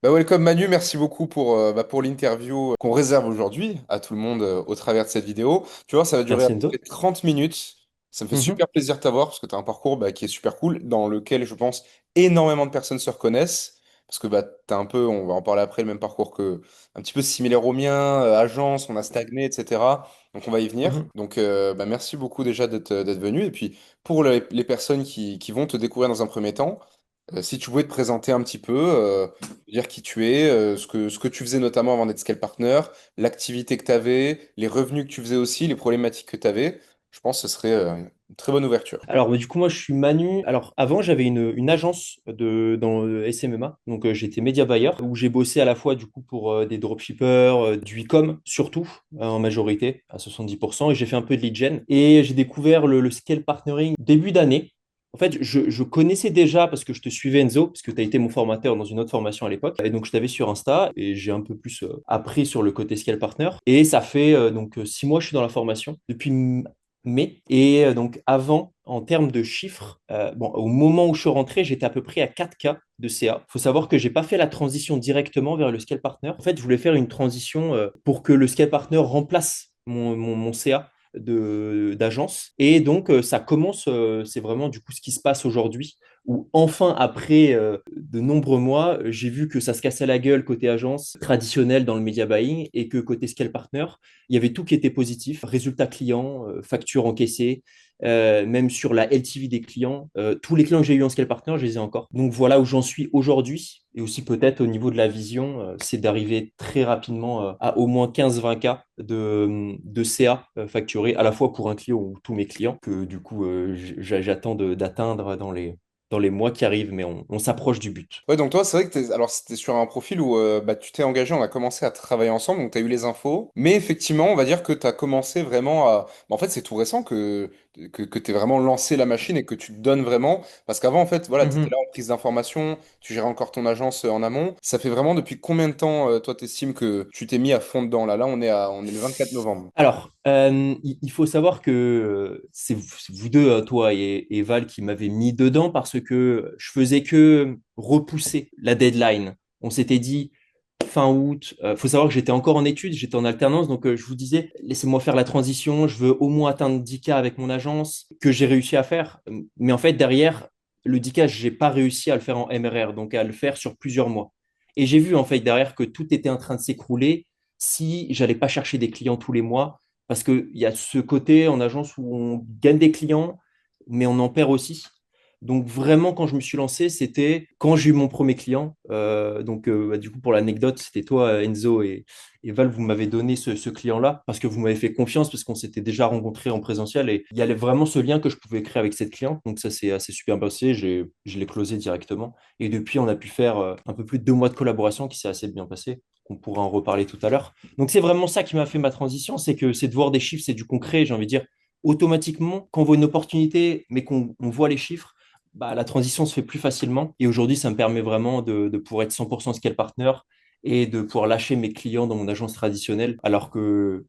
Bah welcome Manu, merci beaucoup pour l'interview qu'on réserve aujourd'hui à tout le monde au travers de cette vidéo. Tu vois, ça va durer à Merci peu près Enzo. 30 minutes. Ça me fait Mhm, super plaisir de t'avoir parce que tu as un parcours qui est super cool, dans lequel je pense énormément de personnes se reconnaissent. Parce que tu as un peu, on va en parler après, le même parcours que, un petit peu similaire au mien, agence, on a stagné, etc. Donc on va y venir. mhm. Donc merci beaucoup déjà d'être venu. Et puis pour les personnes qui vont te découvrir dans un premier temps, si tu pouvais te présenter un petit peu, dire qui tu es, ce que tu faisais notamment avant d'être Scale Partner, l'activité que tu avais, les revenus que tu faisais aussi, les problématiques que tu avais, je pense que ce serait une très bonne ouverture. Alors, du coup, moi, je suis Manu. Alors, avant, j'avais une agence dans le SMMA. Donc, j'étais média buyer, où j'ai bossé à la fois, du coup, pour des dropshippers, du e-com, surtout, en majorité, à 70%. Et j'ai fait un peu de lead gen. Et j'ai découvert le scale partnering début d'année. En fait, je connaissais déjà parce que je te suivais Enzo, parce que tu as été mon formateur dans une autre formation à l'époque. Et donc, je t'avais sur Insta et j'ai un peu plus appris sur le côté scale partner. Et ça fait 6 mois que je suis dans la formation. Depuis mai. Et donc, avant, en termes de chiffres, bon, au moment où je suis rentré, j'étais à peu près à 4K de CA. Il faut savoir que je n'ai pas fait la transition directement vers le scale partner. En fait, je voulais faire une transition pour que le scale partner remplace mon CA d'agence. Et donc, ça commence, c'est vraiment du coup ce qui se passe aujourd'hui, où enfin, après de nombreux mois, j'ai vu que ça se cassait la gueule côté agence traditionnelle dans le media buying et que côté scale partner, il y avait tout qui était positif, résultats clients, factures encaissées, même sur la LTV des clients. Tous les clients que j'ai eu en Scale Partner, je les ai encore. Donc voilà où j'en suis aujourd'hui. Et aussi peut-être au niveau de la vision, c'est d'arriver très rapidement à au moins 15-20K de CA facturé, à la fois pour un client ou tous mes clients, que du coup j'attends d'atteindre dans les mois qui arrivent, mais on s'approche du but. Ouais, donc toi, c'est vrai que alors c'était sur un profil où tu t'es engagé, on a commencé à travailler ensemble, donc tu as eu les infos. Mais effectivement, on va dire que tu as commencé vraiment à. En fait, c'est tout récent que tu vraiment lancé la machine et que tu te donnes vraiment. Parce qu'avant, en fait, voilà, tu étais là Mhm. en prise d'information, tu gérais encore ton agence en amont. Ça fait vraiment depuis combien de temps, toi, t'estimes que tu t'es mis à fond dedans là? Là, on est le 24 novembre. Alors, il faut savoir que c'est vous deux, toi et Val, qui m'avez mis dedans parce que je faisais que repousser la deadline. On s'était dit fin août. Il faut savoir que j'étais encore en études, j'étais en alternance, donc je vous disais, laissez-moi faire la transition. Je veux au moins atteindre 10K avec mon agence, que j'ai réussi à faire. Mais en fait, derrière, le 10K, j'ai pas réussi à le faire en MRR, donc à le faire sur plusieurs mois. Et j'ai vu en fait derrière que tout était en train de s'écrouler si j'allais pas chercher des clients tous les mois, parce qu'il y a ce côté en agence où on gagne des clients, mais on en perd aussi. Donc vraiment, quand je me suis lancé, c'était quand j'ai eu mon premier client. Du coup, pour l'anecdote, c'était toi, Enzo et Val, vous m'avez donné ce client-là parce que vous m'avez fait confiance, parce qu'on s'était déjà rencontrés en présentiel et il y avait vraiment ce lien que je pouvais créer avec cette cliente. Donc ça, c'est assez super passé. Je l'ai closé directement. Et depuis, on a pu faire un peu plus de 2 mois de collaboration qui s'est assez bien passé. On pourra en reparler tout à l'heure. Donc c'est vraiment ça qui m'a fait ma transition, c'est que c'est de voir des chiffres, c'est du concret, j'ai envie de dire. Automatiquement, quand on voit une opportunité, mais qu'on voit les chiffres, bah, la transition se fait plus facilement. Et aujourd'hui, ça me permet vraiment de pouvoir être 100% scale partner et de pouvoir lâcher mes clients dans mon agence traditionnelle, alors que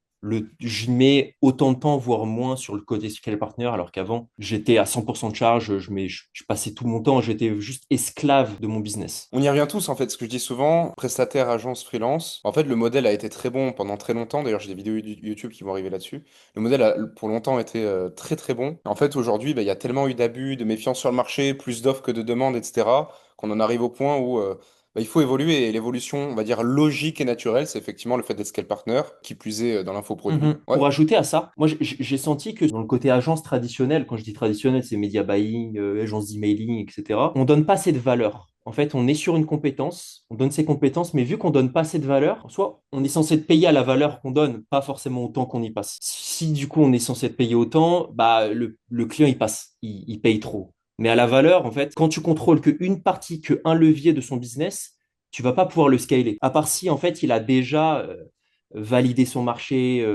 je mets autant de temps, voire moins, sur le côté scale partner, alors qu'avant, j'étais à 100% de charge, je passais tout mon temps, j'étais juste esclave de mon business. On y revient tous en fait, ce que je dis souvent, prestataire, agence, freelance. En fait, le modèle a été très bon pendant très longtemps. D'ailleurs, j'ai des vidéos YouTube qui vont arriver là-dessus. Le modèle a pour longtemps été très très bon. En fait, aujourd'hui, il y a tellement eu d'abus, de méfiance sur le marché, plus d'offres que de demandes, etc., qu'on en arrive au point où il faut évoluer. Et l'évolution, on va dire logique et naturelle, c'est effectivement le fait d'être scale partner, qui plus est dans l'infoproduit. Mhm. Ouais. Pour ajouter à ça, moi j'ai senti que dans le côté agence traditionnelle, quand je dis traditionnelle, c'est media buying, agence d'emailing, etc., on donne pas assez de valeur. En fait, on est sur une compétence, on donne ses compétences, mais vu qu'on donne pas assez de valeur, soit on est censé être payé à la valeur qu'on donne, pas forcément autant qu'on y passe. Si du coup on est censé être payé autant, bah le client il passe, il paye trop. Mais à la valeur, en fait, quand tu contrôles qu'une partie, qu'un levier de son business, tu vas pas pouvoir le scaler. À part si en fait il a déjà valider son marché,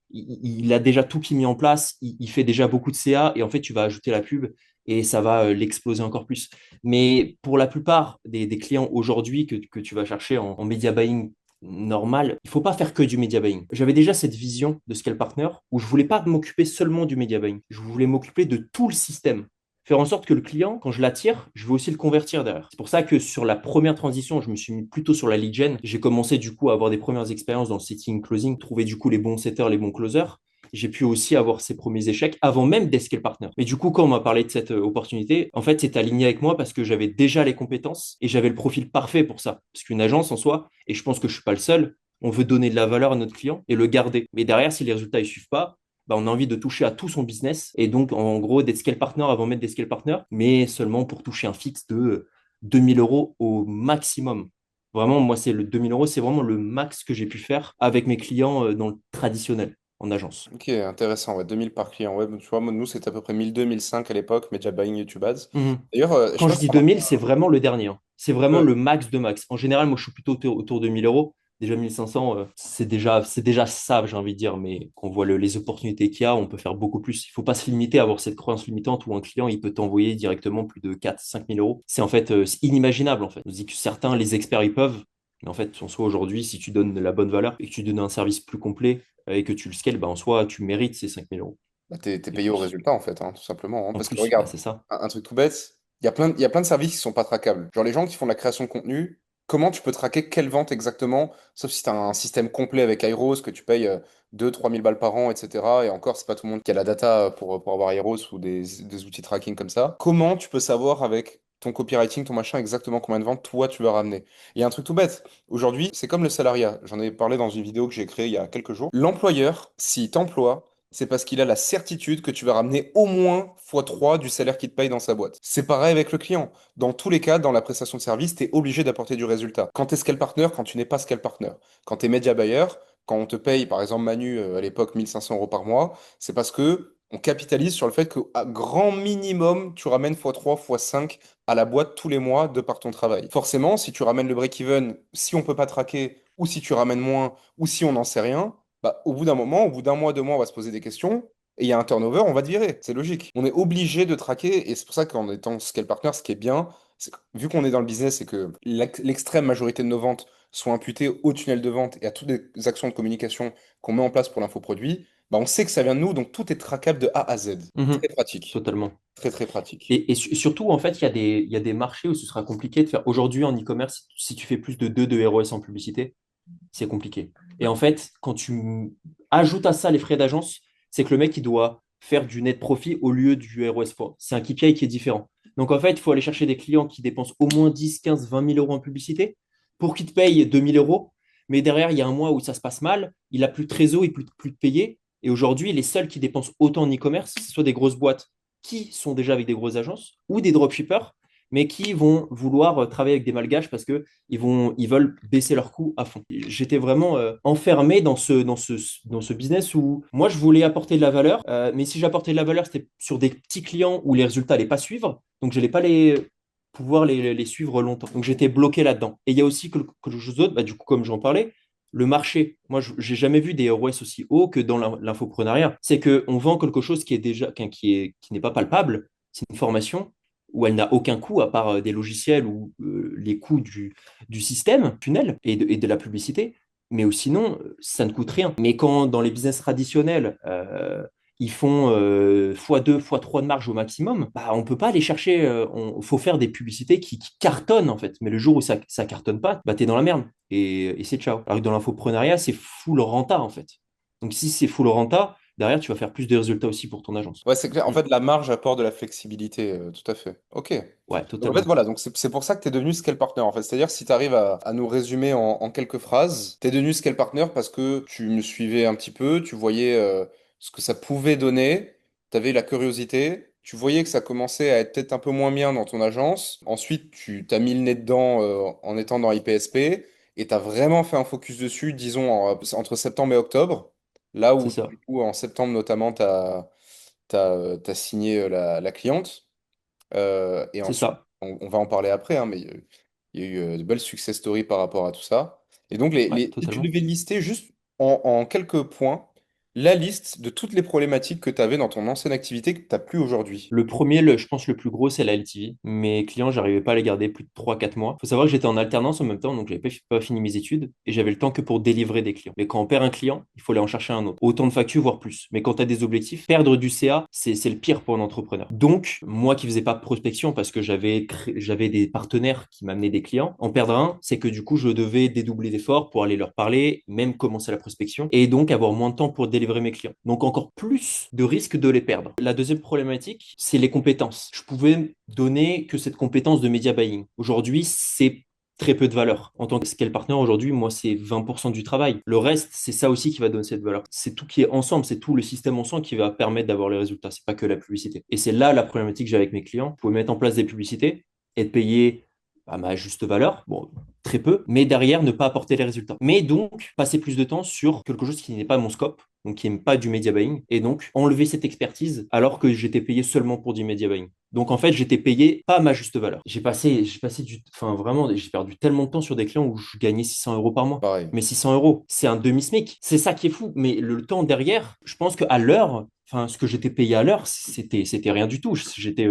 il a déjà tout qui est mis en place, il fait déjà beaucoup de CA et en fait tu vas ajouter la pub et ça va l'exploser encore plus. Mais pour la plupart des clients aujourd'hui que tu vas chercher en media buying normal, il faut pas faire que du media buying. J'avais déjà cette vision de Scale Partner où je voulais pas m'occuper seulement du media buying, je voulais m'occuper de tout le système. faire en sorte que le client, quand je l'attire, je veux aussi le convertir derrière. C'est pour ça que sur la première transition, je me suis mis plutôt sur la lead gen. J'ai commencé du coup à avoir des premières expériences dans le setting closing, trouver du coup les bons setters, les bons closers. J'ai pu aussi avoir ces premiers échecs avant même d'Escale Partner. Mais du coup, quand on m'a parlé de cette opportunité, en fait, c'est aligné avec moi parce que j'avais déjà les compétences et j'avais le profil parfait pour ça. Parce qu'une agence en soi, et je pense que je suis pas le seul, on veut donner de la valeur à notre client et le garder. Mais derrière, si les résultats ne suivent pas, bah, on a envie de toucher à tout son business et donc en gros d'être scale partner avant même d'être scale partner, mais seulement pour toucher un fixe de 2000 euros au maximum. Vraiment, moi, c'est le 2000 euros, c'est vraiment le max que j'ai pu faire avec mes clients dans le traditionnel en agence. Ok, intéressant, ouais, 2000 par client. Ouais, tu vois, nous, c'était à peu près 1002, 1005 à l'époque, Media Buying YouTube Ads. Mhm. D'ailleurs, je sais Quand pas je si dis t'as remarqué. 2000, c'est vraiment le dernier, hein. C'est vraiment Ouais. le max de max. En général, moi, je suis plutôt autour de 1000 euros. Déjà 1500, c'est déjà ça, j'ai envie de dire. Mais quand on voit les opportunités qu'il y a, on peut faire beaucoup plus. Il ne faut pas se limiter à avoir cette croyance limitante où un client, il peut t'envoyer directement plus de 4 5 000 euros. C'est en fait c'est inimaginable, en fait. On se dit que certains, les experts, ils peuvent. Mais en fait, en soi, aujourd'hui, si tu donnes la bonne valeur et que tu donnes un service plus complet et que tu le scales, bah, en soi, tu mérites ces 5 000 euros Bah, t'es et payé au plus. résultat, en fait, hein, tout simplement, hein. En Parce que plus, bah, regarde, c'est ça. un truc tout bête, il y a plein de services qui sont pas traquables. Genre les gens qui font de la création de contenu, comment tu peux traquer quelle vente exactement? Sauf si tu as un système complet avec Airos, que tu payes 2-3 000 balles par an, etc. Et encore, c'est pas tout le monde qui a la data pour avoir Airos ou des outils tracking comme ça. Comment tu peux savoir avec ton copywriting, ton machin, exactement combien de ventes toi tu vas ramener? Il y a un truc tout bête. Aujourd'hui, c'est comme le salariat. J'en ai parlé dans une vidéo que j'ai créée il y a quelques jours. L'employeur, s'il t'emploie, c'est parce qu'il a la certitude que tu vas ramener au moins x3 du salaire qu'il te paye dans sa boîte. C'est pareil avec le client. Dans tous les cas, dans la prestation de service, tu es obligé d'apporter du résultat. Quand tu es scale partner, quand tu n'es pas scale partner. Quand tu es média buyer, quand on te paye, par exemple, Manu, à l'époque, 1500 euros par mois, c'est parce que on capitalise sur le fait qu'à grand minimum, tu ramènes x3, x5 à la boîte tous les mois de par ton travail. Forcément, si tu ramènes le break-even, si on peut pas traquer, ou si tu ramènes moins, ou si on n'en sait rien, bah, au bout d'un moment, au bout d'un mois, 2 mois, on va se poser des questions et il y a un turnover, on va te virer. C'est logique. On est obligé de traquer et c'est pour ça qu'en étant scale partner, ce qui est bien, c'est que, vu qu'on est dans le business et que l'extrême majorité de nos ventes sont imputées au tunnel de vente et à toutes les actions de communication qu'on met en place pour l'infoproduit, bah, on sait que ça vient de nous, donc tout est traquable de A à Z. Mhm. Très pratique. Totalement. Très, très pratique. Surtout, en fait, il y a des marchés où ce sera compliqué de faire. Aujourd'hui, en e-commerce, si tu fais plus de 2 de ROS en publicité, c'est compliqué. Et en fait, quand ajoutes à ça les frais d'agence, c'est que le mec, il doit faire du net profit au lieu du ROS. C'est un KPI qui est différent. Donc, en fait, il faut aller chercher des clients qui dépensent au moins 10 15 20 000 euros en publicité pour qu'ils te payent 2 000 euros. Mais derrière, il y a un mois où ça se passe mal, il a plus de trésor, il n'a plus de payer. Et aujourd'hui, les seuls qui dépensent autant en e-commerce, ce sont des grosses boîtes qui sont déjà avec des grosses agences ou des dropshippers, mais qui vont vouloir travailler avec des malgaches parce que ils veulent baisser leurs coûts à fond. J'étais vraiment enfermé dans ce business où moi, je voulais apporter de la valeur, mais si j'apportais de la valeur, c'était sur des petits clients où les résultats n'allaient pas suivre, donc je n'allais pas pouvoir les suivre longtemps. Donc j'étais bloqué là-dedans. Et il y a aussi quelque chose d'autre, bah, du coup, comme j'en parlais, le marché. Moi, je n'ai jamais vu des ROS aussi hauts que dans l'infoprenariat. C'est qu'on vend quelque chose qui est déjà, qui n'est pas palpable. C'est une formation où elle n'a aucun coût à part des logiciels ou les coûts du système, tunnel et de la publicité. Mais sinon, ça ne coûte rien. Mais quand dans les business traditionnels, ils font x2, x3 de marge au maximum, bah, on ne peut pas aller chercher. Il faut faire des publicités qui cartonnent en fait. Mais le jour où ça ne cartonne pas, bah, tu es dans la merde. Et c'est ciao. Alors que dans l'infoprenariat, c'est full renta en fait. Donc si c'est full renta, derrière, tu vas faire plus de résultats aussi pour ton agence. Ouais, c'est clair. En Mm. fait, la marge apporte de la flexibilité, tout à fait. Ok. Ouais, Donc, en fait, totalement. voilà, donc c'est pour ça que tu es devenu Scale Partner, en fait. C'est-à-dire, si tu arrives à nous résumer en quelques phrases, tu es devenu Scale Partner parce que tu me suivais un petit peu, tu voyais ce que ça pouvait donner, tu avais la curiosité, tu voyais que ça commençait à être peut-être un peu moins bien dans ton agence. Ensuite, tu t'as mis le nez dedans en étant dans IPSP et tu as vraiment fait un focus dessus, disons, entre septembre et octobre. Là C'est où, ça. du coup, en septembre notamment, t'as signé la cliente. Et C'est ensuite, ça. on va en parler après, hein, mais il y a eu de belles success stories par rapport à tout ça. Et donc, Ouais, si tu totalement. devais lister juste en quelques points, la liste de toutes les problématiques que tu avais dans ton ancienne activité que tu n'as plus aujourd'hui. Le premier, je pense le plus gros, c'est la LTV. Mes clients, j'arrivais pas à les garder plus de 3 4 mois. Faut savoir que j'étais en alternance en même temps, donc j'avais pas fini mes études et j'avais le temps que pour délivrer des clients. Mais quand on perd un client, il faut aller en chercher un autre. Autant de factures, voire plus. Mais quand tu as des objectifs, perdre du CA, c'est le pire pour un entrepreneur. Donc, moi qui faisais pas de prospection parce que j'avais des partenaires qui m'amenaient des clients, en perdre un, c'est que du coup, je devais dédoubler d'efforts pour aller leur parler, même commencer la prospection et donc avoir moins de temps pour délivrer mes clients. Donc, encore plus de risques de les perdre. La deuxième problématique, c'est les compétences. Je pouvais donner que cette compétence de media buying. Aujourd'hui, c'est très peu de valeur. En tant que scale partner, aujourd'hui, moi, c'est 20% du travail. Le reste, c'est ça aussi qui va donner cette valeur. C'est tout qui est ensemble, c'est tout le système ensemble qui va permettre d'avoir les résultats. C'est pas que la publicité. Et c'est là la problématique que j'ai avec mes clients. Vous pouvez mettre en place des publicités, être payé à ma juste valeur, bon, très peu, mais derrière ne pas apporter les résultats. Mais donc, passer plus de temps sur quelque chose qui n'est pas mon scope, donc qui n'est pas du media buying, et donc enlever cette expertise alors que j'étais payé seulement pour du media buying. Donc en fait, j'étais payé pas à ma juste valeur. Enfin vraiment, j'ai perdu tellement de temps sur des clients où je gagnais 600 euros par mois. Pareil. Mais 600 euros, c'est un demi-SMIC. C'est ça qui est fou. Mais le temps derrière, je pense qu'à l'heure, enfin, ce que j'étais payé à l'heure, c'était rien du tout. J'étais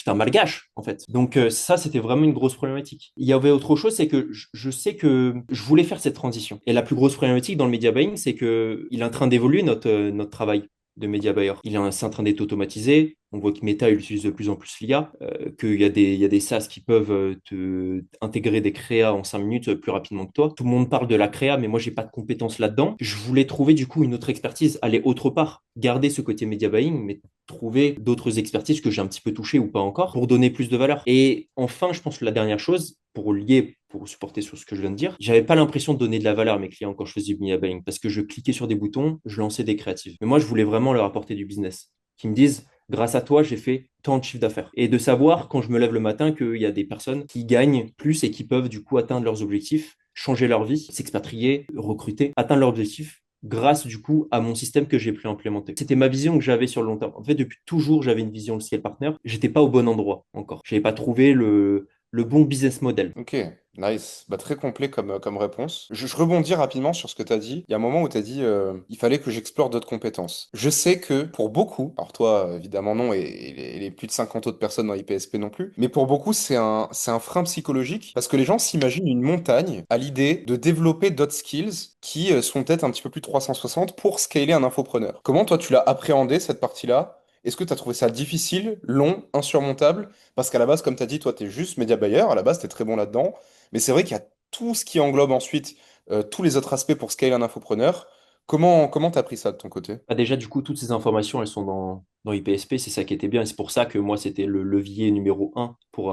un malgache, en fait. Donc, ça, c'était vraiment une grosse problématique. Il y avait autre chose, c'est que je sais que je voulais faire cette transition. Et la plus grosse problématique dans le media buying, c'est que il est en train d'évoluer notre travail de media buyer. C'est en train d'être automatisé. On voit que Meta il utilise de plus en plus l'IA, il y a des SaaS qui peuvent intégrer des créas en 5 minutes plus rapidement que toi. Tout le monde parle de la créa, mais moi, j'ai pas de compétences là-dedans. Je voulais trouver du coup une autre expertise, aller autre part, garder ce côté media buying, mais trouver d'autres expertises que j'ai un petit peu touchées ou pas encore pour donner plus de valeur. Et enfin, je pense que la dernière chose, pour supporter sur ce que je viens de dire, j'avais pas l'impression de donner de la valeur à mes clients quand je faisais du media buying parce que je cliquais sur des boutons, je lançais des créatives. Mais moi, je voulais vraiment leur apporter du business, qui me disent, grâce à toi, j'ai fait tant de chiffre d'affaires. Et de savoir quand je me lève le matin qu'il y a des personnes qui gagnent plus et qui peuvent du coup atteindre leurs objectifs, changer leur vie, s'expatrier, recruter, atteindre leurs objectifs grâce du coup à mon système que j'ai pu implémenter. C'était ma vision que j'avais sur le long terme. En fait, depuis toujours, j'avais une vision de scale partner. J'étais pas au bon endroit encore. J'avais pas trouvé le bon business model. Ok, nice. Bah, très complet comme réponse. Je rebondis rapidement sur ce que tu as dit. Il y a un moment où tu as dit il fallait que j'explore d'autres compétences. Je sais que pour beaucoup, alors toi évidemment non, et les plus de 50 autres personnes dans IPSP non plus, mais pour beaucoup c'est un frein psychologique parce que les gens s'imaginent une montagne à l'idée de développer d'autres skills qui sont peut-être un petit peu plus 360 pour scaler un infopreneur. Comment toi tu l'as appréhendé cette partie-là? Est-ce que tu as trouvé ça difficile, long, insurmontable? Parce qu'à la base, comme tu as dit, toi, tu es juste média buyer. À la base, tu es très bon là-dedans. Mais c'est vrai qu'il y a tout ce qui englobe ensuite tous les autres aspects pour scaler un infopreneur. Comment t'as pris ça de ton côté? Bah, déjà, du coup, toutes ces informations, elles sont dans IPSP, c'est ça qui était bien. Et c'est pour ça que moi, c'était le levier numéro un pour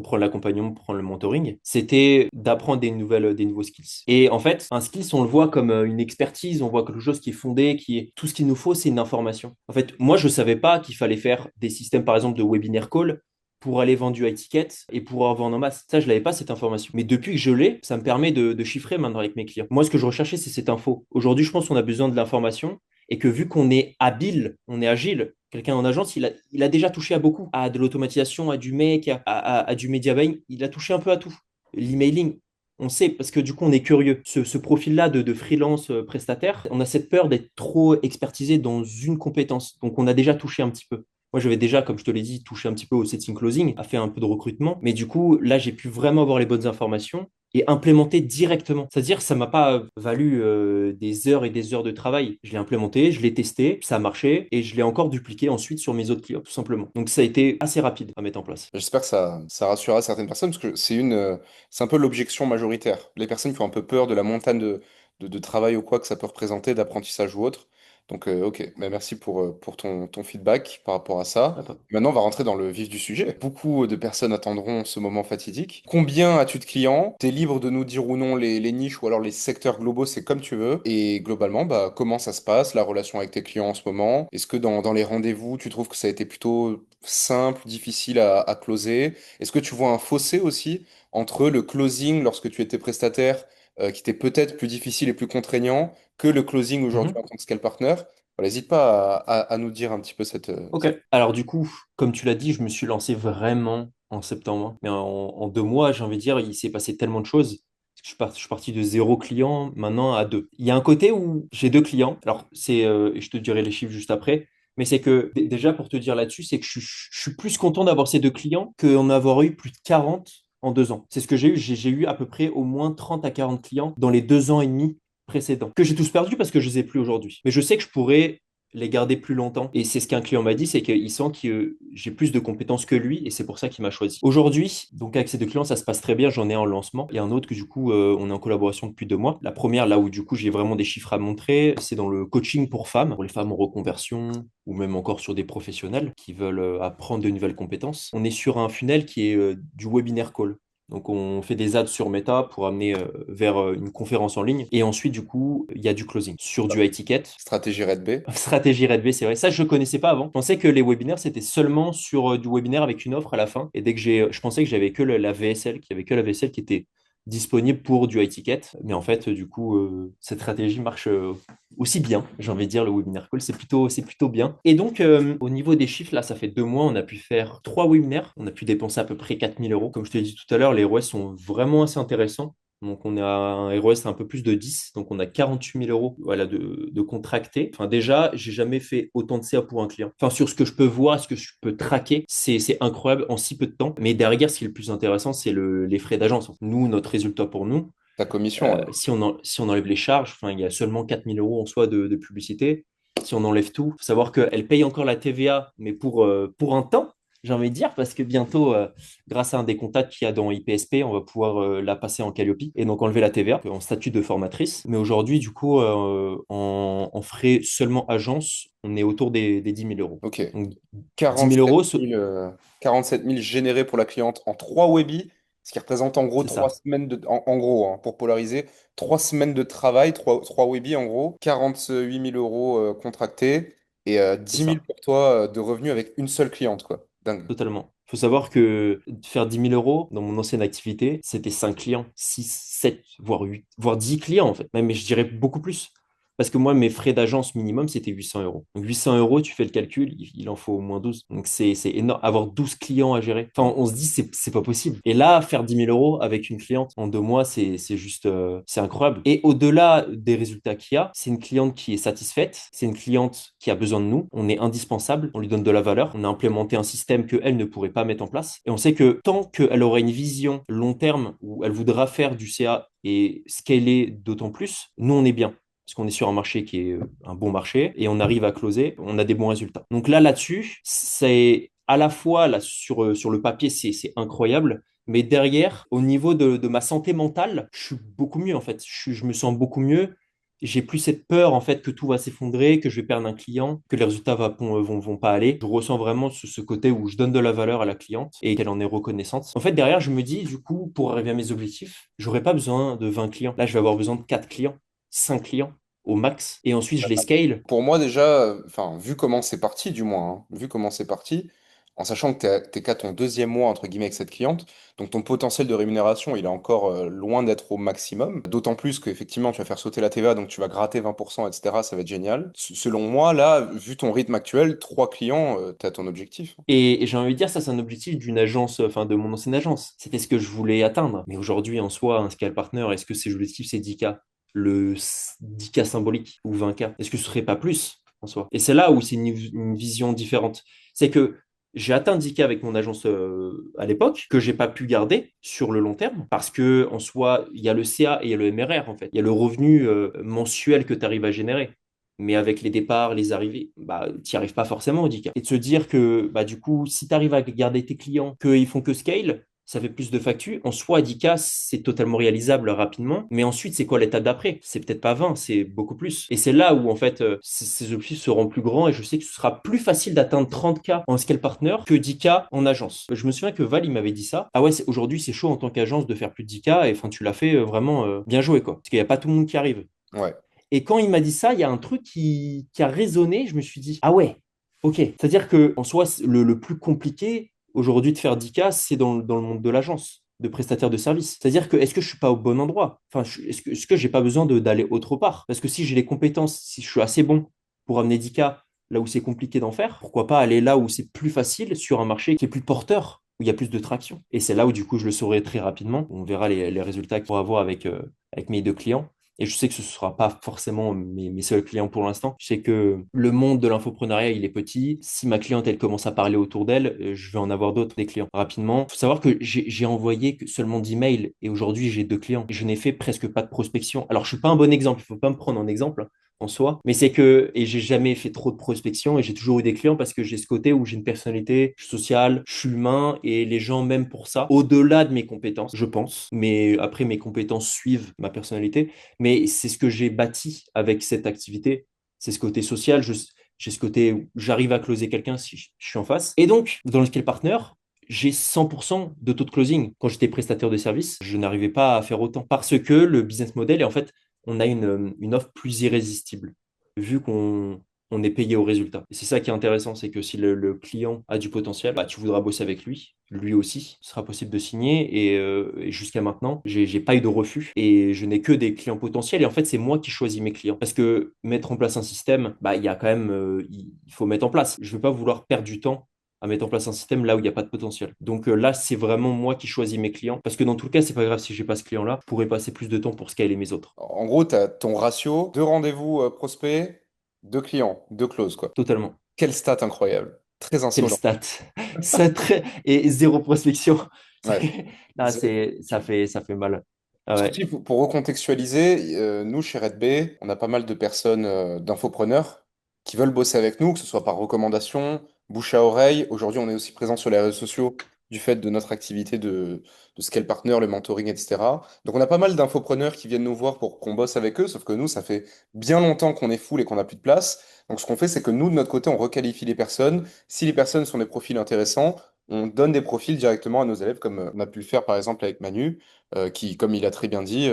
prendre l'accompagnement, pour prendre le mentoring. C'était d'apprendre des nouveaux skills. Et en fait, un skills, on le voit comme une expertise, on voit quelque chose qui est fondé, qui est tout ce qu'il nous faut, c'est une information. En fait, moi, je savais pas qu'il fallait faire des systèmes, par exemple, de webinaire call pour aller vendre du high ticket et pouvoir vendre en masse. Ça, je l'avais pas, cette information. Mais depuis que je l'ai, ça me permet de chiffrer maintenant avec mes clients. Moi, ce que je recherchais, c'est cette info. Aujourd'hui, je pense qu'on a besoin de l'information et que vu qu'on est habile, on est agile, quelqu'un en agence, il a déjà touché à beaucoup, à de l'automatisation, à du make, à du media buying, il a touché un peu à tout. L'emailing, on sait, parce que du coup, on est curieux. Ce profil-là de freelance prestataire, on a cette peur d'être trop expertisé dans une compétence. Donc, on a déjà touché un petit peu. Moi, j'avais déjà, comme je te l'ai dit, touché un petit peu au setting closing, à faire un peu de recrutement. Mais du coup, là, j'ai pu vraiment avoir les bonnes informations et implémenter directement. C'est-à-dire, ça m'a pas valu des heures et des heures de travail. Je l'ai implémenté, je l'ai testé, ça a marché et je l'ai encore dupliqué ensuite sur mes autres clients, tout simplement. Donc, ça a été assez rapide à mettre en place. J'espère que ça rassurera certaines personnes parce que c'est un peu l'objection majoritaire. Les personnes qui ont un peu peur de la montagne de travail ou quoi que ça peut représenter, d'apprentissage ou autre. Donc, ok, bah, merci pour ton feedback par rapport à ça. Ah, pas- Maintenant, on va rentrer dans le vif du sujet. Beaucoup de personnes attendront ce moment fatidique. Combien as-tu de clients? Tu es libre de nous dire ou non les niches ou alors les secteurs globaux, c'est comme tu veux. Et globalement, bah, comment ça se passe, la relation avec tes clients en ce moment? Est-ce que dans les rendez-vous, tu trouves que ça a été plutôt simple, difficile à closer? Est-ce que tu vois un fossé aussi entre le closing lorsque tu étais prestataire, qui était peut-être plus difficile et plus contraignant, que le closing aujourd'hui en Mhm. tant que scale partner? Voilà, n'hésite pas à nous dire un petit peu Ok. Alors, du coup, comme tu l'as dit, je me suis lancé vraiment en septembre. Mais en 2 mois, j'ai envie de dire, il s'est passé tellement de choses. Je suis parti de 0 client maintenant à 2. Il y a un côté où j'ai 2 clients. Alors, et je te dirai les chiffres juste après. Mais c'est que, déjà, pour te dire là-dessus, c'est que je suis plus content d'avoir ces 2 clients qu'en avoir eu plus de 40 en 2 ans. C'est ce que j'ai eu. J'ai eu à peu près au moins 30 à 40 clients dans les 2 ans et demi précédents, que j'ai tous perdus parce que je ne les ai plus aujourd'hui. Mais je sais que je pourrais les garder plus longtemps. Et c'est ce qu'un client m'a dit, c'est qu'il sent que j'ai plus de compétences que lui et c'est pour ça qu'il m'a choisi. Aujourd'hui, donc avec ces 2 clients, ça se passe très bien. J'en ai un en lancement et un autre que du coup, on est en collaboration depuis 2 mois. La première, là où du coup, j'ai vraiment des chiffres à montrer, c'est dans le coaching pour femmes, pour les femmes en reconversion ou même encore sur des professionnels qui veulent apprendre de nouvelles compétences. On est sur un funnel qui est du webinaire call. Donc, on fait des ads sur Meta pour amener vers une conférence en ligne. Et ensuite, du coup, il y a du closing sur du high ticket. Stratégie Red B. Stratégie Red B, c'est vrai. Ça, je ne connaissais pas avant. Je pensais que les webinaires, c'était seulement sur du webinaire avec une offre à la fin. Et dès que je pensais que j'avais que la VSL, qu'il y avait que la VSL qui était disponible pour du high ticket. Mais en fait, du coup, cette stratégie marche aussi bien. J'ai envie de dire, le webinaire call, c'est plutôt bien. Et donc, au niveau des chiffres, là, ça fait 2 mois, on a pu faire 3 webinaires. On a pu dépenser à peu près 4 000 euros. Comme je te l'ai dit tout à l'heure, les ROAS sont vraiment assez intéressants. Donc, on a un ROS un peu plus de 10. Donc, on a 48 000 euros voilà, de contractés. Enfin, déjà, j'ai jamais fait autant de CA pour un client. Enfin, sur ce que je peux voir, ce que je peux traquer, c'est incroyable en si peu de temps. Mais derrière, ce qui est le plus intéressant, c'est les frais d'agence. Nous, notre résultat pour nous, Ta commission, alors. si on enlève les charges, enfin, il y a seulement 4 000 euros en soi de publicité. Si on enlève tout, il faut savoir qu'elle paye encore la TVA, mais pour un temps, j'ai envie de dire, parce que bientôt, grâce à un des contacts qu'il y a dans IPSP, on va pouvoir la passer en Calliope et donc enlever la TVA en statut de formatrice. Mais aujourd'hui, du coup, en frais seulement agence, on est autour des 10 000 euros. Ok. Donc 10 000 47 euros, 000, 47 000 générés pour la cliente en 3 webis, ce qui représente en gros c'est 3 ça, semaines en gros, hein, pour polariser, 3 semaines de travail, trois webis en gros, 48 000 euros contractés et c'est 10 000 ça. pour toi de revenus avec une seule cliente, quoi. Dingue. Totalement. Il faut savoir que faire 10 000 euros dans mon ancienne activité, c'était 5 clients, 6, 7, voire 8, voire 10 clients en fait. Même, je dirais beaucoup plus. Parce que moi, mes frais d'agence minimum, c'était 800 euros. Donc 800 euros, tu fais le calcul, il en faut au moins 12. Donc c'est énorme. Avoir 12 clients à gérer. Enfin, on se dit, c'est pas possible. Et là, faire 10 000 euros avec une cliente en 2 mois, c'est juste, c'est incroyable. Et au-delà des résultats qu'il y a, c'est une cliente qui est satisfaite. C'est une cliente qui a besoin de nous. On est indispensable. On lui donne de la valeur. On a implémenté un système qu'elle ne pourrait pas mettre en place. Et on sait que tant qu'elle aura une vision long terme où elle voudra faire du CA et scaler d'autant plus, nous, on est bien parce qu'on est sur un marché qui est un bon marché et on arrive à closer, on a des bons résultats. Donc là-dessus, c'est à la fois là, sur le papier, c'est incroyable, mais derrière, au niveau de ma santé mentale, je suis beaucoup mieux en fait. Je me sens beaucoup mieux. J'ai plus cette peur en fait que tout va s'effondrer, que je vais perdre un client, que les résultats vont pas aller. Je ressens vraiment ce côté où je donne de la valeur à la cliente et qu'elle en est reconnaissante. En fait, derrière, je me dis, du coup, pour arriver à mes objectifs, j'aurais pas besoin de 20 clients. Là, je vais avoir besoin de 4 clients, 5 clients au max. Et ensuite, je les scale. Pour moi déjà, enfin, vu comment c'est parti du moins, hein, vu comment c'est parti, en sachant que t'es qu'à ton deuxième mois entre guillemets avec cette cliente, donc ton potentiel de rémunération il est encore loin d'être au maximum. D'autant plus qu'effectivement tu vas faire sauter la TVA, donc tu vas gratter 20%, etc. Ça va être génial. Selon moi, là, vu ton rythme actuel, 3 clients, t'as ton objectif. Et j'ai envie de dire, ça, c'est un objectif d'une agence, enfin de mon ancienne agence. C'était ce que je voulais atteindre. Mais aujourd'hui, en soi, un scale partner, est-ce que ces objectifs, c'est 10K? Le 10K symbolique ou 20K? Est-ce que ce serait pas plus en soi? Et c'est là où c'est une vision différente. C'est que j'ai atteint 10K avec mon agence à l'époque, que j'ai pas pu garder sur le long terme, parce que en soi, il y a le CA et il y a le MRR en fait. Il y a le revenu mensuel que tu arrives à générer. Mais avec les départs, les arrivées, bah, tu n'y arrives pas forcément au 10K. Et de se dire que bah, du coup, si tu arrives à garder tes clients, qu'ils font que scale, ça fait plus de factures. En soi, 10K, c'est totalement réalisable rapidement. Mais ensuite, c'est quoi l'étape d'après? C'est peut-être pas 20, c'est beaucoup plus. Et c'est là où, en fait, ces objectifs seront plus grands et je sais que ce sera plus facile d'atteindre 30K en scale partner que 10K en agence. Je me souviens que Val, il m'avait dit ça. Ah ouais, aujourd'hui, c'est chaud en tant qu'agence de faire plus de 10K et enfin, tu l'as fait vraiment bien joué, quoi. Parce qu'il n'y a pas tout le monde qui arrive. Ouais. Et quand il m'a dit ça, il y a un truc qui a résonné. Je me suis dit, ah ouais, ok. C'est-à-dire que en soi, le plus compliqué aujourd'hui de faire 10K, c'est dans le monde de l'agence, de prestataire de service. C'est-à-dire que est-ce que je suis pas au bon endroit? Enfin, est-ce que j'ai pas besoin d'aller autre part? Parce que si j'ai les compétences, si je suis assez bon pour amener 10K là où c'est compliqué d'en faire, pourquoi pas aller là où c'est plus facile sur un marché qui est plus porteur? où il y a plus de traction. Et c'est là où, du coup, je le saurai très rapidement. On verra les résultats qu'on va avoir avec mes deux clients. Et je sais que ce ne sera pas forcément mes seuls clients pour l'instant. Je sais que le monde de l'infopreneuriat, il est petit. Si ma cliente, elle commence à parler autour d'elle, je vais en avoir d'autres, des clients. Rapidement, il faut savoir que j'ai envoyé seulement 10 mails et aujourd'hui, j'ai deux clients. Je n'ai fait presque pas de prospection. Alors, je suis pas un bon exemple. Il faut pas me prendre en exemple en soi. Mais c'est que, et j'ai jamais fait trop de prospection et j'ai toujours eu des clients parce que j'ai ce côté où j'ai une personnalité, je suis social, je suis humain et les gens m'aiment pour ça, au-delà de mes compétences, je pense. Mais après, mes compétences suivent ma personnalité. Mais c'est ce que j'ai bâti avec cette activité. C'est ce côté social. J'ai ce côté où j'arrive à closer quelqu'un si je suis en face. Et donc, dans le scale partner, j'ai 100% de taux de closing. Quand j'étais prestataire de service, je n'arrivais pas à faire autant parce que le business model est en fait on a une offre plus irrésistible, vu qu'on est payé au résultat. Et c'est ça qui est intéressant, c'est que si le client a du potentiel, bah, tu voudras bosser avec lui aussi, ce sera possible de signer. Et jusqu'à maintenant, j'ai pas eu de refus et je n'ai que des clients potentiels. Et en fait, c'est moi qui choisis mes clients. Parce que mettre en place un système, bah, il y a quand même, il faut mettre en place. Je ne veux pas vouloir perdre du temps à mettre en place un système là où il n'y a pas de potentiel. Donc là, c'est vraiment moi qui choisis mes clients. Parce que dans tout le cas, c'est pas grave si j'ai pas ce client-là, je pourrais passer plus de temps pour scaler mes autres. En gros, tu as ton ratio, deux rendez-vous prospects, deux clients, deux closes, quoi. Totalement. Quelle stat incroyable. Très Quelle insolent. stat. Et zéro prospection. Ouais. Là, ça fait mal. Ah Parce que ouais. tu sais, pour recontextualiser, nous, chez Red Bay, on a pas mal de personnes, d'infopreneurs qui veulent bosser avec nous, que ce soit par recommandation, bouche à oreille. Aujourd'hui, on est aussi présent sur les réseaux sociaux du fait de notre activité de Scale Partner, le mentoring, etc. Donc, on a pas mal d'infopreneurs qui viennent nous voir pour qu'on bosse avec eux, sauf que nous, ça fait bien longtemps qu'on est full et qu'on n'a plus de place. Donc, ce qu'on fait, c'est que nous, de notre côté, on requalifie les personnes. Si les personnes sont des profils intéressants, on donne des profils directement à nos élèves, comme on a pu le faire par exemple avec Manu qui, comme il a très bien dit,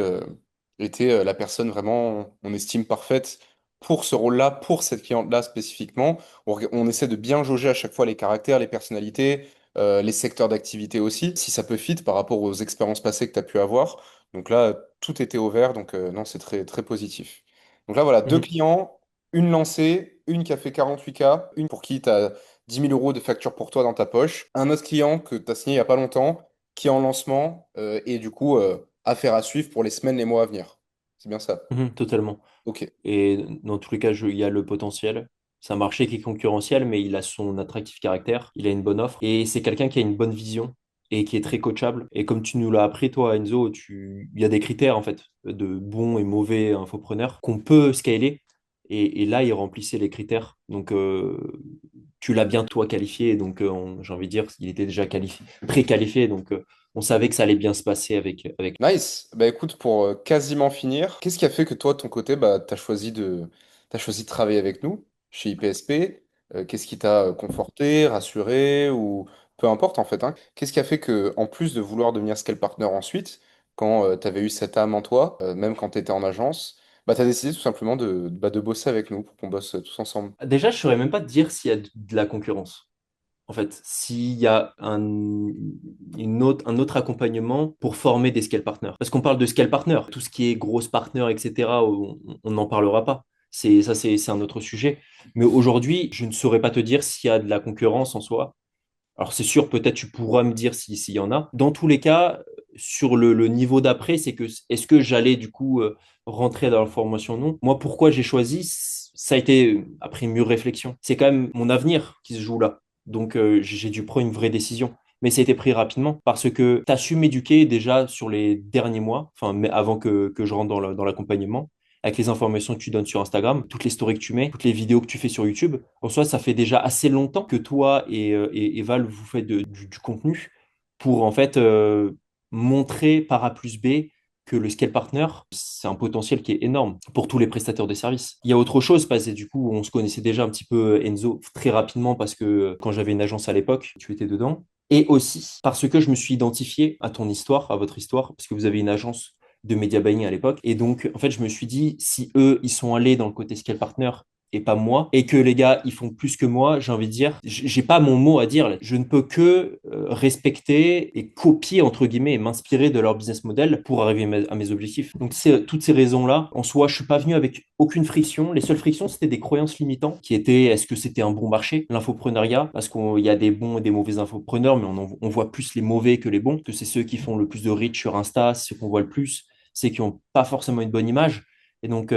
était la personne vraiment, on estime, parfaite pour ce rôle-là, pour cette cliente-là spécifiquement. On essaie de bien jauger à chaque fois les caractères, les personnalités, les secteurs d'activité aussi, si ça peut fit par rapport aux expériences passées que tu as pu avoir. Donc là, tout était au vert, donc non, c'est très, très positif. Donc là, voilà, deux Mhm. clients, une lancée, une qui a fait 48K, une pour qui tu as 10 000 euros de facture pour toi dans ta poche, un autre client que tu as signé il n'y a pas longtemps qui est en lancement et du coup, affaire à suivre pour les semaines, les mois à venir. C'est bien ça. Totalement. Ok. Et dans tous les cas, il y a le potentiel. C'est un marché qui est concurrentiel, mais il a son attractif caractère, il a une bonne offre. Et c'est quelqu'un qui a une bonne vision et qui est très coachable. Et comme tu nous l'as appris, toi, Enzo, il y a des critères, en fait, de bons et mauvais infopreneurs qu'on peut scaler. Et là, il remplissait les critères. Donc, tu l'as bien, toi, qualifié. Donc, j'ai envie de dire, il était déjà qualifié, préqualifié. Donc, on savait que ça allait bien se passer avec. Nice. Bah écoute, pour quasiment finir, qu'est-ce qui a fait que toi, de ton côté, bah, t'as choisi de travailler avec nous chez IPSP? Qu'est-ce qui t'a conforté, rassuré ou peu importe en fait, hein. Qu'est-ce qui a fait que, en plus de vouloir devenir scale partner ensuite, quand tu avais eu cette âme en toi, même quand tu étais en agence, bah, tu as décidé tout simplement de bosser avec nous pour qu'on bosse tous ensemble. Déjà, je ne saurais même pas te dire s'il y a de la concurrence. En fait, s'il y a un autre accompagnement pour former des scale partners. Parce qu'on parle de scale partner, tout ce qui est grosse partner, etc., on n'en parlera pas. C'est un autre sujet. Mais aujourd'hui, je ne saurais pas te dire s'il y a de la concurrence en soi. Alors c'est sûr, peut-être tu pourras me dire s'il y en a. Dans tous les cas, sur le niveau d'après, c'est que est-ce que j'allais du coup rentrer dans la formation ou non? Moi, pourquoi j'ai choisi? Ça a été après une mûre réflexion. C'est quand même mon avenir qui se joue là. Donc j'ai dû prendre une vraie décision. Mais ça a été pris rapidement parce que tu as su m'éduquer déjà sur les derniers mois, enfin, mais avant que je rentre dans l'accompagnement, avec les informations que tu donnes sur Instagram, toutes les stories que tu mets, toutes les vidéos que tu fais sur YouTube. En soi, ça fait déjà assez longtemps que toi et Val, vous faites du contenu pour en fait montrer par A plus B que le scale partner, c'est un potentiel qui est énorme pour tous les prestataires de services. Il y a autre chose, parce que du coup, on se connaissait déjà un petit peu, Enzo, très rapidement, parce que quand j'avais une agence à l'époque, tu étais dedans. Et aussi parce que je me suis identifié à ton histoire, à votre histoire, parce que vous avez une agence de media buying à l'époque. Et donc, en fait, je me suis dit, si eux, ils sont allés dans le côté scale partner et pas moi, et que les gars, ils font plus que moi, j'ai envie de dire, j'ai pas mon mot à dire. Je ne peux que respecter et copier, entre guillemets, et m'inspirer de leur business model pour arriver à mes objectifs. Donc, c'est toutes ces raisons-là. En soi, je suis pas venu avec aucune friction. Les seules frictions, c'était des croyances limitantes qui étaient, est-ce que c'était un bon marché, l'infopreneuriat? Parce qu'il y a des bons et des mauvais infopreneurs, mais on voit plus les mauvais que les bons, que c'est ceux qui font le plus de reach sur Insta, c'est ceux qu'on voit le plus, c'est qui n'ont pas forcément une bonne image. Et donc,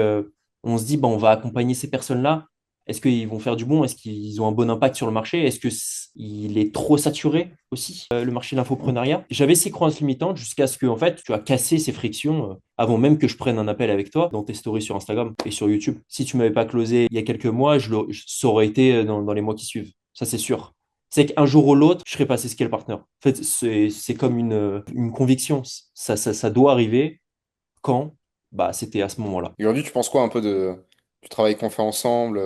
on se dit, bah, on va accompagner ces personnes-là. Est-ce qu'ils vont faire du bon? Est-ce qu'ils ont un bon impact sur le marché? Est-ce que il est trop saturé aussi, le marché de l'infoprenariat? J'avais ces croyances limitantes jusqu'à ce que, en fait, tu as cassé ces frictions avant même que je prenne un appel avec toi dans tes stories sur Instagram et sur YouTube. Si tu m'avais pas closé il y a quelques mois, ça aurait été dans les mois qui suivent. Ça, c'est sûr. C'est qu'un jour ou l'autre, je serais passé scale partner. En fait, c'est comme une conviction. Ça doit arriver. Quand? Bah, c'était à ce moment-là. Et aujourd'hui, tu penses quoi un peu du travail qu'on fait ensemble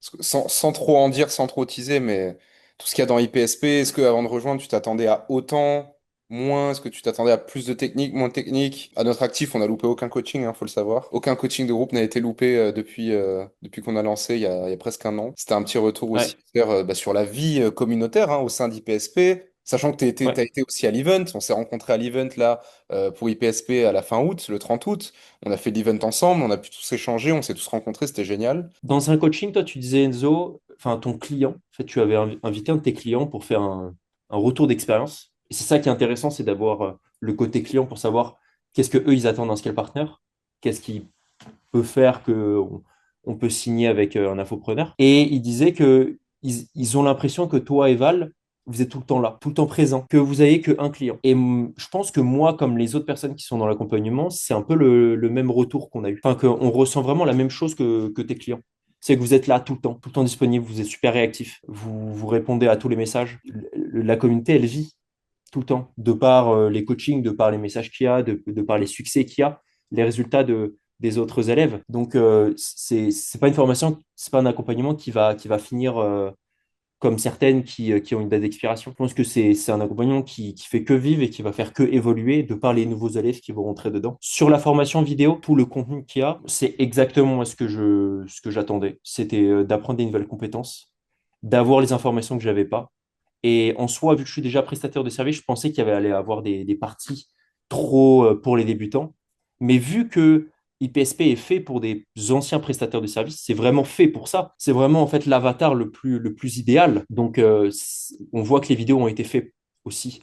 parce que sans trop en dire, sans trop teaser, mais tout ce qu'il y a dans IPSP, est-ce que avant de rejoindre, tu t'attendais à autant, moins? Est-ce que tu t'attendais à plus de technique, moins de technique? À notre actif, on n'a loupé aucun coaching, faut le savoir. Aucun coaching de groupe n'a été loupé depuis qu'on a lancé il y a presque un an. C'était un petit retour aussi Ouais, sur la vie communautaire au sein d'IPSP. Sachant que tu ouais. as été aussi à l'event, on s'est rencontrés à l'event là pour IPSP à la fin août, le 30 août. On a fait l'event ensemble, on a pu tous échanger, on s'est tous rencontrés, c'était génial. Dans un coaching, toi, tu disais, Enzo, enfin, ton client, en fait, tu avais invité un de tes clients pour faire un retour d'expérience. Et c'est ça qui est intéressant, c'est d'avoir le côté client pour savoir qu'est-ce que eux ils attendent d'un scale partner, qu'est-ce qui peut faire que on peut signer avec un infopreneur. Et il disait que ils ont l'impression que toi et Val, vous êtes tout le temps là, tout le temps présent, que vous avez qu'un client. Et je pense que moi, comme les autres personnes qui sont dans l'accompagnement, c'est un peu le même retour qu'on a eu. Enfin, qu'on ressent vraiment la même chose que tes clients. C'est que vous êtes là tout le temps disponible, vous êtes super réactif, vous répondez à tous les messages. La communauté, elle vit tout le temps, de par les coachings, de par les messages qu'il y a, de par les succès qu'il y a, les résultats des autres élèves. Donc, c'est pas une formation, c'est pas un accompagnement qui va finir comme certaines qui ont une date d'expiration. Je pense que c'est un accompagnement qui fait que vivre et qui va faire que évoluer de par les nouveaux élèves qui vont rentrer dedans. Sur la formation vidéo, tout le contenu qu'il y a, c'est exactement ce que j'attendais. C'était d'apprendre des nouvelles compétences, d'avoir les informations que j'avais pas. Et en soi, vu que je suis déjà prestataire de service, je pensais qu'il y avait allait avoir des parties trop pour les débutants. Mais vu que IPSP est fait pour des anciens prestataires de services, c'est vraiment fait pour ça. C'est vraiment en fait l'avatar le plus idéal. Donc, on voit que les vidéos ont été faites aussi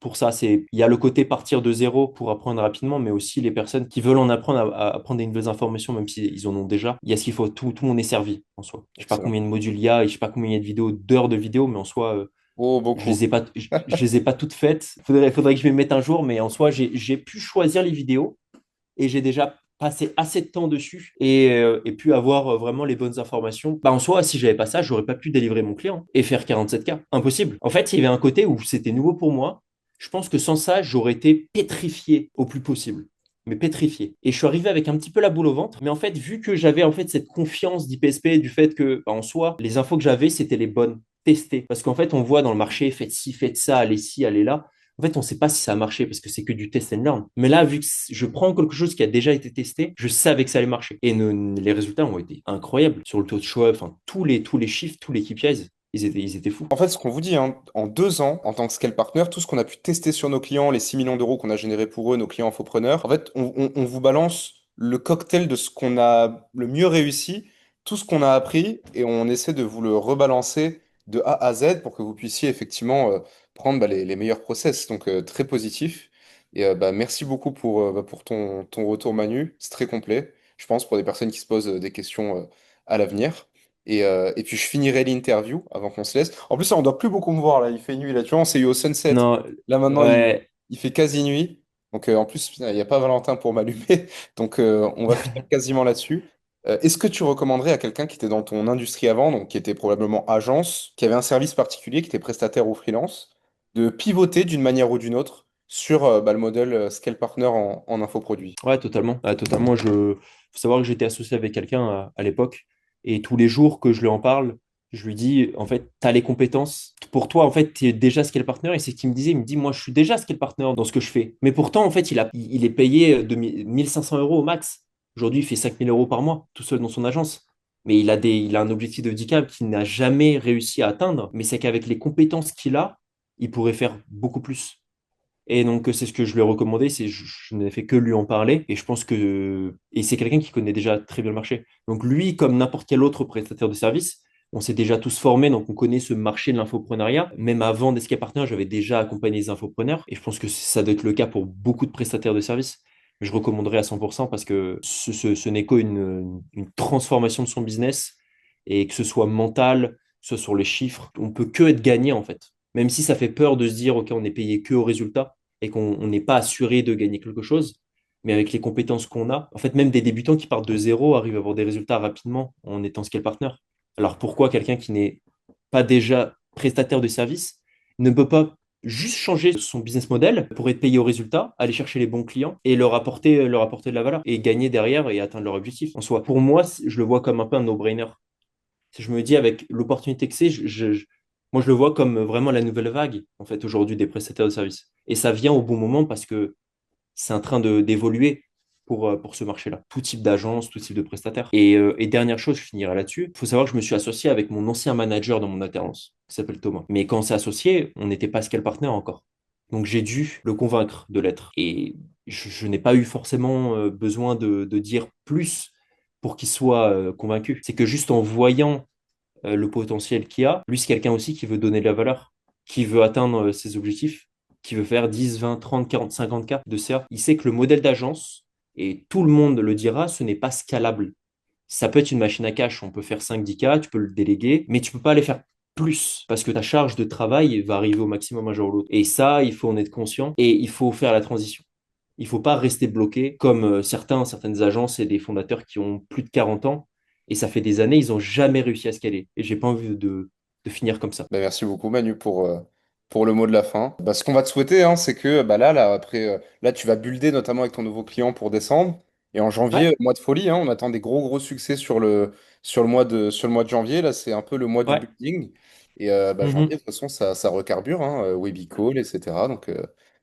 pour ça. Il y a le côté partir de zéro pour apprendre rapidement, mais aussi les personnes qui veulent en apprendre à apprendre des nouvelles informations, même s'ils en ont déjà. Il y a ce qu'il faut, tout le monde est servi en soi. Je sais pas Excellent. combien de modules il y a et je sais pas combien il y a de vidéos, d'heures de vidéos, mais en soi, Oh, je beaucoup. les ai pas, je les ai pas toutes faites. Faudrait que je m'y mette un jour, mais en soi, j'ai pu choisir les vidéos et j'ai déjà passé assez de temps dessus et pu avoir vraiment les bonnes informations. Bah, en soi, si j'avais pas ça, j'aurais pas pu délivrer mon client et faire 47K. Impossible. En fait, il y avait un côté où c'était nouveau pour moi. Je pense que sans ça, j'aurais été pétrifié au plus possible. Mais pétrifié. Et je suis arrivé avec un petit peu la boule au ventre. Mais en fait, vu que j'avais en fait cette confiance d'IPSP, du fait que, bah, en soi, les infos que j'avais, c'était les bonnes, testées. Parce qu'en fait, on voit dans le marché, faites ci, faites ça, allez ci, allez là. En fait, on ne sait pas si ça a marché parce que c'est que du test and learn. Mais là, vu que je prends quelque chose qui a déjà été testé, je savais que ça allait marcher. Et les résultats ont été incroyables sur le taux de choix, enfin, tous les chiffres, tous les KPIs, ils étaient fous. En fait, ce qu'on vous dit, en 2 ans, en tant que scale partner, tout ce qu'on a pu tester sur nos clients, les 6 millions d'euros qu'on a générés pour eux, nos clients infopreneurs, en fait, on vous balance le cocktail de ce qu'on a le mieux réussi, tout ce qu'on a appris, et on essaie de vous le rebalancer de A à Z pour que vous puissiez effectivement prendre les meilleurs process. Donc, très positif. Et merci beaucoup pour ton retour, Manu. C'est très complet, je pense, pour des personnes qui se posent des questions à l'avenir. Et puis je finirai l'interview avant qu'on se laisse. En plus, là, on doit plus beaucoup me voir là. Il fait nuit là. Tu vois, on s'est eu au sunset. Non, Là maintenant, ouais, il fait quasi nuit. Donc en plus, putain, il n'y a pas Valentin pour m'allumer. Donc on va finir quasiment là-dessus. Est-ce que tu recommanderais à quelqu'un qui était dans ton industrie avant, donc qui était probablement agence, qui avait un service particulier, qui était prestataire ou freelance, de pivoter d'une manière ou d'une autre sur le modèle Scale Partner en infoproduit? ouais, totalement. Ouais, totalement. Faut savoir que j'étais associé avec quelqu'un à l'époque et tous les jours que je lui en parle, je lui dis, en fait, tu as les compétences. Pour toi, en fait, tu es déjà scale partner et c'est ce qu'il me disait. Il me dit, moi, je suis déjà scale partner dans ce que je fais. Mais pourtant, en fait, il est payé 1500 euros au max. Aujourd'hui, il fait 5000 euros par mois, tout seul dans son agence. mais il a un objectif de 10K qu'il n'a jamais réussi à atteindre. Mais c'est qu'avec les compétences qu'il a, il pourrait faire beaucoup plus. Et donc, c'est ce que je lui ai recommandé, je n'ai fait que lui en parler. Et je pense et c'est quelqu'un qui connaît déjà très bien le marché. Donc, lui, comme n'importe quel autre prestataire de service, on s'est déjà tous formés, donc on connaît ce marché de l'infoprenariat. Même avant d'Escape Partner, j'avais déjà accompagné les infopreneurs. Et je pense que ça doit être le cas pour beaucoup de prestataires de services. Je recommanderais à 100% parce que ce n'est qu'une transformation de son business. Et que ce soit mental, que ce soit sur les chiffres, on peut que être gagnant en fait. Même si ça fait peur de se dire, OK, on est payé que au résultat et qu'on n'est pas assuré de gagner quelque chose. Mais avec les compétences qu'on a, en fait, même des débutants qui partent de zéro arrivent à avoir des résultats rapidement en étant scale partner. Alors pourquoi quelqu'un qui n'est pas déjà prestataire de service ne peut pas juste changer son business model pour être payé au résultat, aller chercher les bons clients et leur apporter de la valeur et gagner derrière et atteindre leur objectif en soi. Pour moi, je le vois comme un peu un no-brainer. Si je me dis avec l'opportunité que c'est, moi je le vois comme vraiment la nouvelle vague en fait aujourd'hui des prestataires de services. Et ça vient au bon moment parce que c'est en train d'évoluer pour ce marché-là. Tout type d'agence, tout type de prestataire. Et dernière chose, je finirai là-dessus. Il faut savoir que je me suis associé avec mon ancien manager dans mon alternance, qui s'appelle Thomas. Mais quand on s'est associé, on n'était pas scale partner encore. Donc j'ai dû le convaincre de l'être. Et je n'ai pas eu forcément besoin de dire plus pour qu'il soit convaincu. C'est que juste en voyant le potentiel qu'il a. Lui, c'est quelqu'un aussi qui veut donner de la valeur, qui veut atteindre ses objectifs, qui veut faire 10, 20, 30, 40, 50 k de CA. Il sait que le modèle d'agence, et tout le monde le dira, ce n'est pas scalable. Ça peut être une machine à cash, on peut faire 5, 10 k, tu peux le déléguer, mais tu peux pas aller faire plus parce que ta charge de travail va arriver au maximum un jour ou l'autre. Et ça, il faut en être conscient et il faut faire la transition. Il faut pas rester bloqué comme certaines agences et des fondateurs qui ont plus de 40 ans et ça fait des années, ils n'ont jamais réussi à scaler. Et j'ai pas envie de finir comme ça. Bah, merci beaucoup Manu pour le mot de la fin. Bah, ce qu'on va te souhaiter, hein, c'est que bah, là, après, là, tu vas builder notamment avec ton nouveau client pour décembre. Et en janvier, Ouais, mois de folie, hein, on attend des gros succès sur le mois de janvier. Là, c'est un peu le mois du ouais. building. Et bah, janvier, de Mhm. toute façon, ça recarbure, hein, Webical, etc. Donc,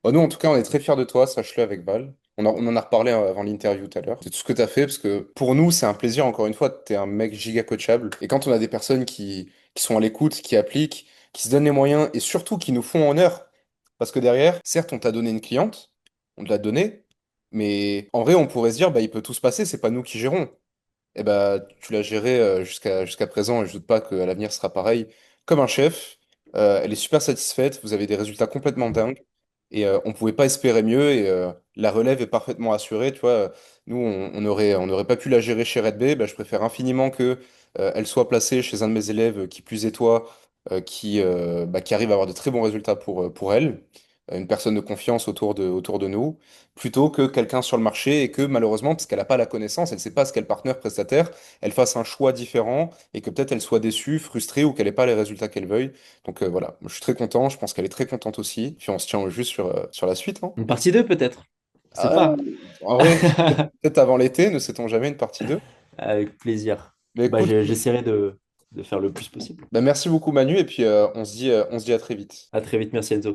bah, nous, en tout cas, on est très fiers de toi, sache-le avec Val. On en a reparlé avant l'interview tout à l'heure. C'est tout ce que tu as fait, parce que pour nous, c'est un plaisir, encore une fois, tu es un mec giga coachable. Et quand on a des personnes qui sont à l'écoute, qui appliquent, qui se donnent les moyens et surtout qui nous font honneur. Parce que derrière, certes, on t'a donné une cliente, on te l'a donnée, mais en vrai, on pourrait se dire, bah, il peut tout se passer, c'est pas nous qui gérons. Et bah, tu l'as géré jusqu'à présent, et je doute pas qu'à l'avenir ce sera pareil. Comme un chef, elle est super satisfaite, vous avez des résultats complètement dingues, et on pouvait pas espérer mieux, et la relève est parfaitement assurée, tu vois. Nous, on n'aurait pas pu la gérer chez Red Bay, bah, je préfère infiniment que elle soit placée chez un de mes élèves, qui plus est toi, qui arrive à avoir de très bons résultats pour elle, une personne de confiance autour de nous plutôt que quelqu'un sur le marché et que malheureusement, parce qu'elle n'a pas la connaissance, elle ne sait pas ce qu'est le partenaire prestataire, elle fasse un choix différent et que peut-être elle soit déçue, frustrée ou qu'elle n'ait pas les résultats qu'elle veuille. Donc voilà, je suis très content, je pense qu'elle est très contente aussi. Puis on se tient au jus sur la suite, hein. Une partie 2 peut-être. Je sais Ah, pas. en vrai, peut-être avant l'été, ne sait-on jamais une partie 2. Avec plaisir. Mais Bah, écoute, j'essaierai de faire le plus possible. bah, merci beaucoup Manu et puis on se dit à très vite. À très vite, merci Enzo.